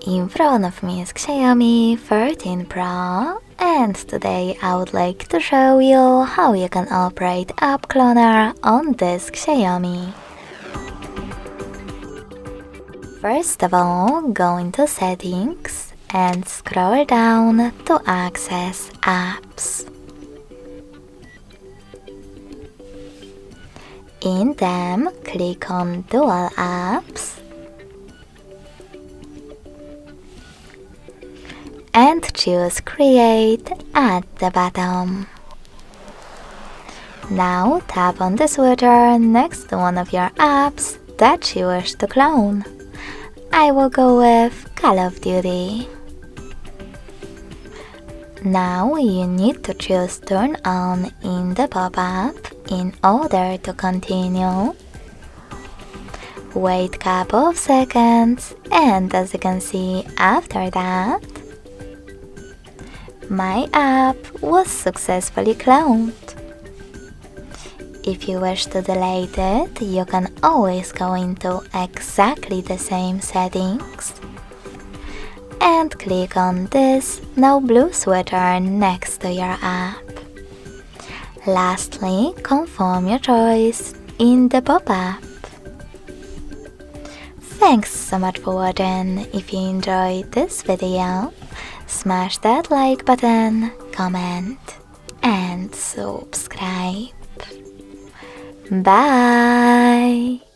In front of me is Xiaomi 13 Pro, and today I would like to show you how you can operate App Cloner on this Xiaomi. First of all, go into Settings and scroll down to access Apps. In them, click on Dual Apps and choose Create at the bottom. Now tap on the switcher next to one of your apps that you wish to clone. I will go with Call of Duty. Now you need to choose Turn On in the pop-up in order to continue. Wait couple of seconds, and as you can see after that, my app was successfully cloned. If you wish to delete it, you can always go into exactly the same settings and click on this now blue switcher next to your app. Lastly, confirm your choice in the pop-up. Thanks so much for watching. If you enjoyed this video, smash that like button, comment and subscribe. Bye!